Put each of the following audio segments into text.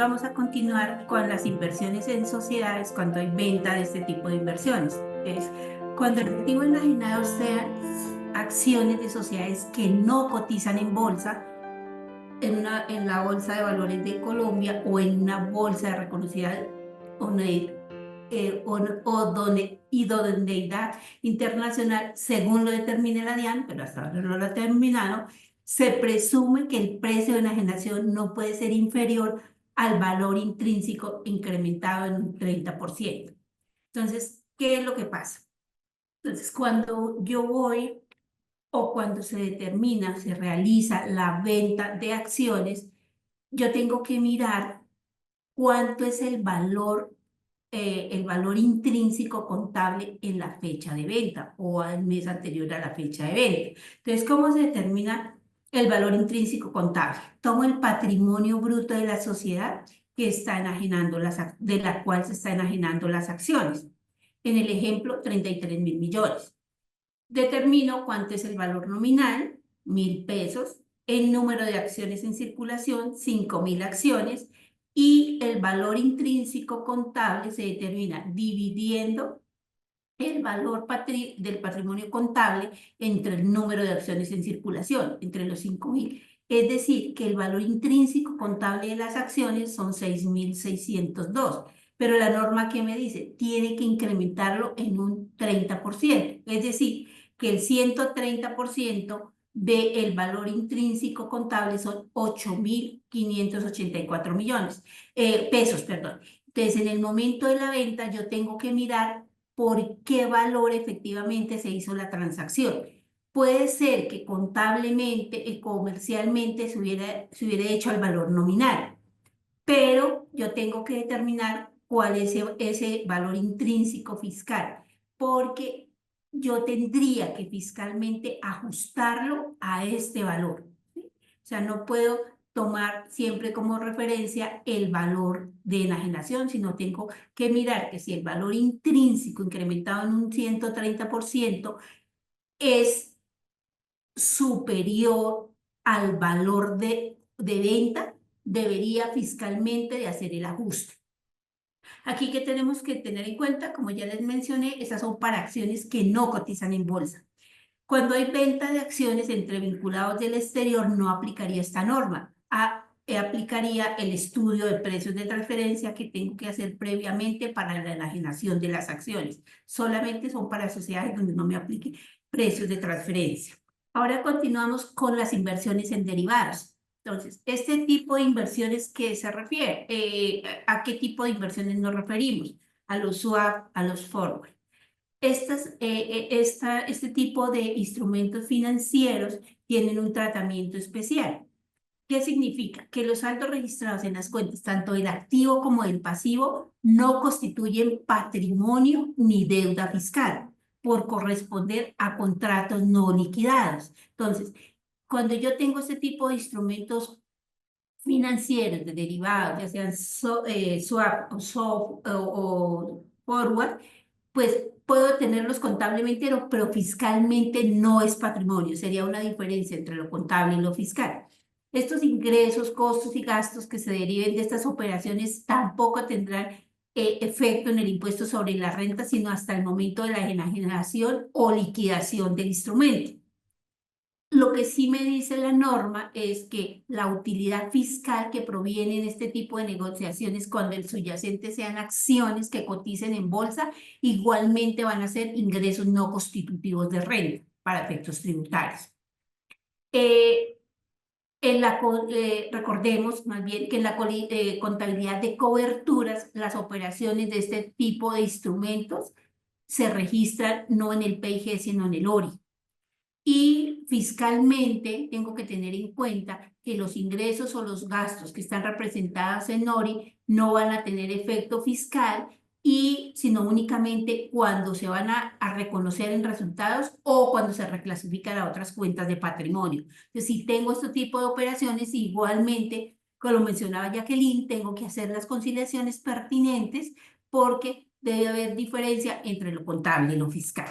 Vamos a continuar con las inversiones en sociedades cuando hay venta de este tipo de inversiones. Es cuando el activo enajenado sean acciones de sociedades que no cotizan en bolsa, en la Bolsa de Valores de Colombia o en una bolsa de reconocida idoneidad internacional, según lo determine la DIAN, pero hasta ahora no lo ha terminado. Se presume que el precio de enajenación no puede ser inferior al valor intrínseco incrementado en un 30%. Entonces, ¿qué es lo que pasa? Entonces, cuando yo voy o cuando se determina, se realiza la venta de acciones, yo tengo que mirar cuánto es el valor intrínseco contable en la fecha de venta o al mes anterior a la fecha de venta. Entonces, ¿cómo se determina el valor intrínseco contable? Tomo el patrimonio bruto de la sociedad que está enajenando de la cual se están enajenando las acciones. En el ejemplo, 33.000 millones. Determino cuánto es el valor nominal, 1.000 pesos, el número de acciones en circulación, 5.000 acciones, y el valor intrínseco contable se determina dividiendo el valor del patrimonio contable entre el número de acciones en circulación, entre los 5.000. Es decir, que el valor intrínseco contable de las acciones son 6.602. Pero la norma que me dice, tiene que incrementarlo en un 30%. Es decir, que el 130% del valor intrínseco contable son 8.584 pesos, perdón. Entonces, en el momento de la venta, yo tengo que mirar por qué valor efectivamente se hizo la transacción. Puede ser que contablemente y comercialmente se hubiera hecho al valor nominal, pero yo tengo que determinar cuál es ese valor intrínseco fiscal, porque yo tendría que fiscalmente ajustarlo a este valor, ¿sí? O sea, no puedo tomar siempre como referencia el valor de enajenación, sino tengo que mirar que si el valor intrínseco incrementado en un 130% es superior al valor de venta, debería fiscalmente de hacer el ajuste. Aquí que tenemos que tener en cuenta, como ya les mencioné, esas son para acciones que no cotizan en bolsa. Cuando hay venta de acciones entre vinculados del exterior, no aplicaría esta norma. Aplicaría el estudio de precios de transferencia que tengo que hacer previamente para la enajenación de las acciones. Solamente son para sociedades donde no me aplique precios de transferencia. Ahora continuamos con las inversiones en derivados. Entonces, este tipo de inversiones, ¿qué se refiere? ¿A qué tipo de inversiones nos referimos? A los swap, a los forward. Este tipo de instrumentos financieros tienen un tratamiento especial. ¿Qué significa? Que los saldos registrados en las cuentas, tanto del activo como del pasivo, no constituyen patrimonio ni deuda fiscal por corresponder a contratos no liquidados. Entonces, cuando yo tengo este tipo de instrumentos financieros, de derivados, ya sean swap o forward, pues puedo tenerlos contablemente, pero fiscalmente no es patrimonio. Sería una diferencia entre lo contable y lo fiscal. Estos ingresos, costos y gastos que se deriven de estas operaciones tampoco tendrán efecto en el impuesto sobre la renta, sino hasta el momento de la enajenación o liquidación del instrumento. Lo que sí me dice la norma es que la utilidad fiscal que proviene en este tipo de negociaciones, cuando el subyacente sean acciones que coticen en bolsa, igualmente van a ser ingresos no constitutivos de renta para efectos tributarios. Eh, recordemos más bien que en la contabilidad de coberturas, las operaciones de este tipo de instrumentos se registran no en el PIG, sino en el ORI. Y fiscalmente tengo que tener en cuenta que los ingresos o los gastos que están representados en ORI no van a tener efecto fiscal sino únicamente cuando se van a reconocer en resultados o cuando se reclasifican a otras cuentas de patrimonio. Entonces, si tengo este tipo de operaciones, igualmente, como lo mencionaba Jacqueline, tengo que hacer las conciliaciones pertinentes porque debe haber diferencia entre lo contable y lo fiscal.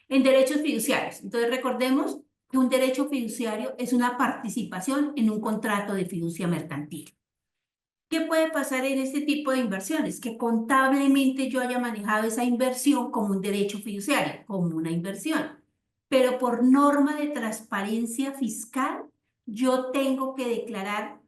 En derechos fiduciarios. Entonces, recordemos que un derecho fiduciario es una participación en un contrato de fiducia mercantil. ¿Qué puede pasar en este tipo de inversiones? Que contablemente yo haya manejado esa inversión como un derecho fiduciario, como una inversión. Pero por norma de transparencia fiscal, yo tengo que declarar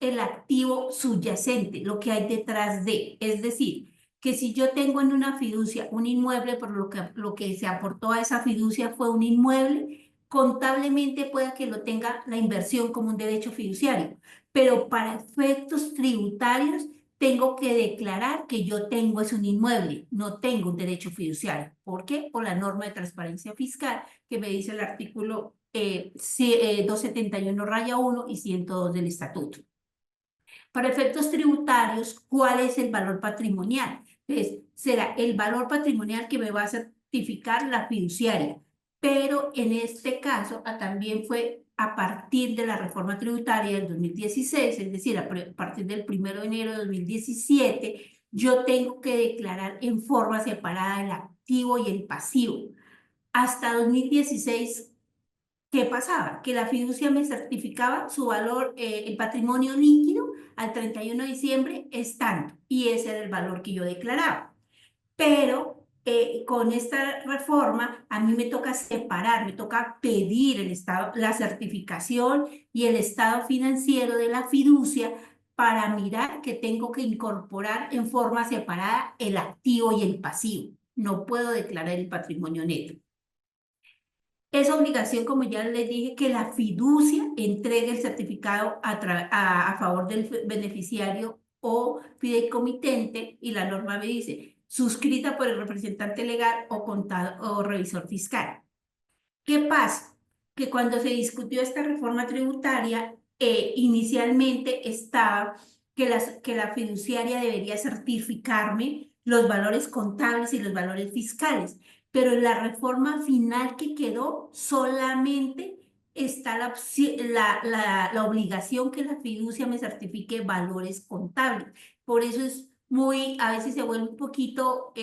el activo subyacente, lo que hay detrás de. Es decir, que si yo tengo en una fiducia un inmueble, por lo que se aportó a esa fiducia fue un inmueble, contablemente pueda que lo tenga la inversión como un derecho fiduciario, pero para efectos tributarios tengo que declarar que yo tengo es un inmueble, no tengo un derecho fiduciario. ¿Por qué? Por la norma de transparencia fiscal que me dice el artículo 271-1 y 102 del estatuto. Para efectos tributarios, ¿cuál es el valor patrimonial? Entonces, será el valor patrimonial que me va a certificar la fiduciaria. Pero en este caso también fue a partir de la reforma tributaria del 2016, es decir, a partir del 1 de enero de 2017, yo tengo que declarar en forma separada el activo y el pasivo. Hasta 2016, ¿qué pasaba? Que la fiducia me certificaba su valor, el patrimonio líquido al 31 de diciembre es tanto, y ese era el valor que yo declaraba. Pero con esta reforma a mí me toca separar, me toca pedir el estado, la certificación y el estado financiero de la fiducia para mirar que tengo que incorporar en forma separada el activo y el pasivo. No puedo declarar el patrimonio neto. Es obligación, como ya les dije, que la fiducia entregue el certificado a favor del beneficiario o fideicomitente, y la norma me dice, suscrita por el representante legal o contador o revisor fiscal. ¿Qué pasa? Que cuando se discutió esta reforma tributaria, inicialmente estaba que la fiduciaria debería certificarme los valores contables y los valores fiscales, pero en la reforma final que quedó solamente está la obligación que la fiducia me certifique valores contables. Por eso es a veces se vuelve un poquito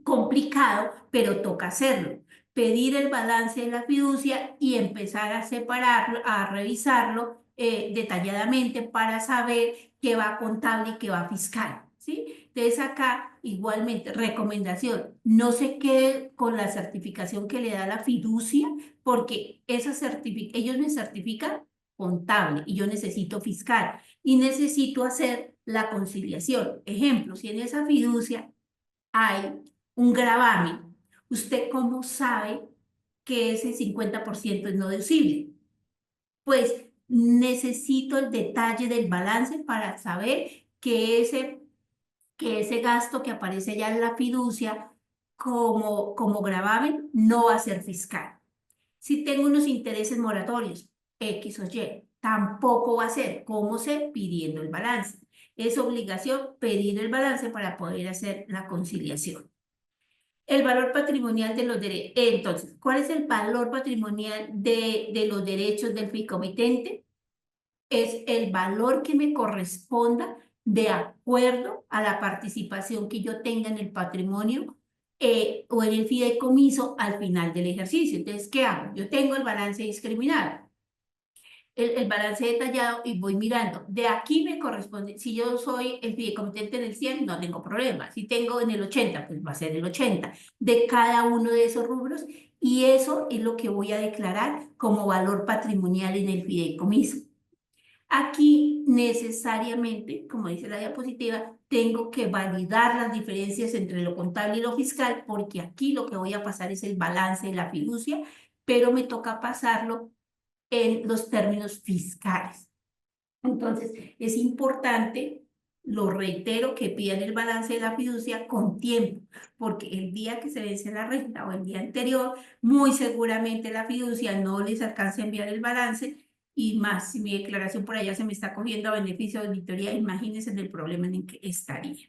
complicado, pero toca hacerlo. Pedir el balance de la fiducia y empezar a separarlo, a revisarlo detalladamente para saber qué va contable y qué va fiscal, ¿sí? Entonces acá igualmente recomendación, no se quede con la certificación que le da la fiducia, porque ellos me certifican contable y yo necesito fiscal y necesito hacer la conciliación. Ejemplo, si en esa fiducia hay un gravamen, ¿usted cómo sabe que ese 50% es no deducible? Pues necesito el detalle del balance para saber que ese gasto que aparece ya en la fiducia como gravamen no va a ser fiscal. Si tengo unos intereses moratorios, X o Y, tampoco va a ser. ¿Cómo sé? Pidiendo el balance. Es obligación pedir el balance para poder hacer la conciliación. El valor patrimonial de los derechos. Entonces, ¿cuál es el valor patrimonial de los derechos del fideicomitente? Es el valor que me corresponda de acuerdo a la participación que yo tenga en el patrimonio o en el fideicomiso al final del ejercicio. Entonces, ¿qué hago? Yo tengo el balance discriminado, el balance detallado, y voy mirando. De aquí me corresponde, si yo soy el fideicomitente en el 100, no tengo problema. Si tengo en el 80, pues va a ser el 80 de cada uno de esos rubros, y eso es lo que voy a declarar como valor patrimonial en el fideicomiso. Aquí necesariamente, como dice la diapositiva, tengo que validar las diferencias entre lo contable y lo fiscal, porque aquí lo que voy a pasar es el balance de la fiducia, pero me toca pasarlo en los términos fiscales. Entonces, es importante, lo reitero, que pidan el balance de la fiducia con tiempo, porque el día que se vence la renta o el día anterior, muy seguramente la fiducia no les alcance a enviar el balance, y más si mi declaración por allá se me está cogiendo a beneficio de auditoría, imagínense el problema en el que estaría.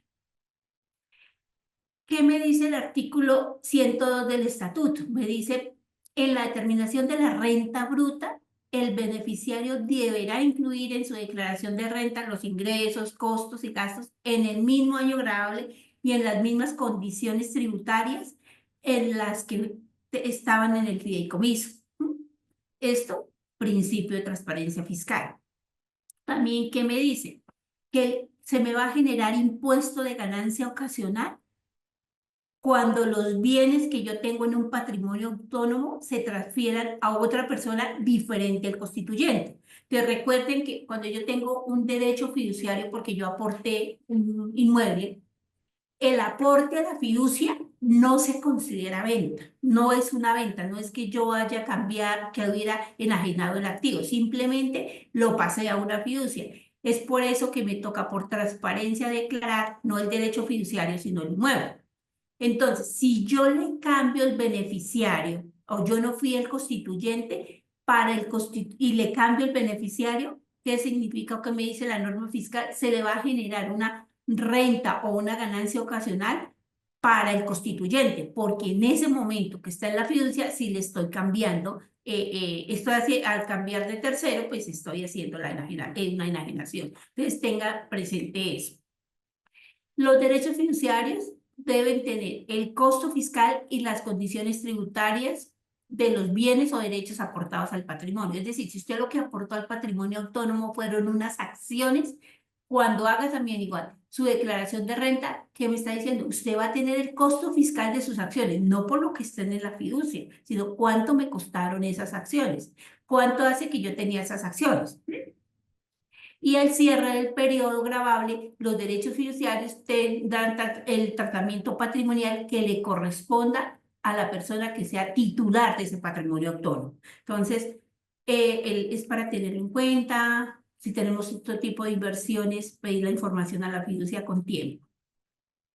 ¿Qué me dice el artículo 102 del estatuto? Me dice, en la determinación de la renta bruta, el beneficiario deberá incluir en su declaración de renta los ingresos, costos y gastos en el mismo año grabable y en las mismas condiciones tributarias en las que estaban en el fideicomiso. Esto, principio de transparencia fiscal. También, ¿qué me dice? Que se me va a generar impuesto de ganancia ocasional cuando los bienes que yo tengo en un patrimonio autónomo se transfieran a otra persona diferente al constituyente. Te recuerden que cuando yo tengo un derecho fiduciario porque yo aporté un inmueble, el aporte a la fiducia no se considera venta, no es una venta, no es que yo vaya a cambiar, que hubiera enajenado el activo, simplemente lo pasé a una fiducia. Es por eso que me toca por transparencia declarar no el derecho fiduciario, sino el inmueble. Entonces, si yo le cambio el beneficiario o yo no fui el constituyente y le cambio el beneficiario, ¿qué significa o qué me dice la norma fiscal? Se le va a generar una renta o una ganancia ocasional para el constituyente, porque en ese momento que está en la fiducia, si le estoy cambiando, al cambiar de tercero, pues estoy haciendo una enajenación. Entonces, tenga presente eso. Los derechos fiduciarios deben tener el costo fiscal y las condiciones tributarias de los bienes o derechos aportados al patrimonio. Es decir, si usted lo que aportó al patrimonio autónomo fueron unas acciones, cuando haga también igual su declaración de renta, ¿qué me está diciendo? Usted va a tener el costo fiscal de sus acciones, no por lo que estén en la fiducia, sino cuánto me costaron esas acciones, cuánto hace que yo tenía esas acciones. Y al cierre del periodo gravable, los derechos fiduciarios tendrán el tratamiento patrimonial que le corresponda a la persona que sea titular de ese patrimonio autónomo. Entonces, es para tenerlo en cuenta. Si tenemos otro tipo de inversiones, pedir la información a la fiducia con tiempo.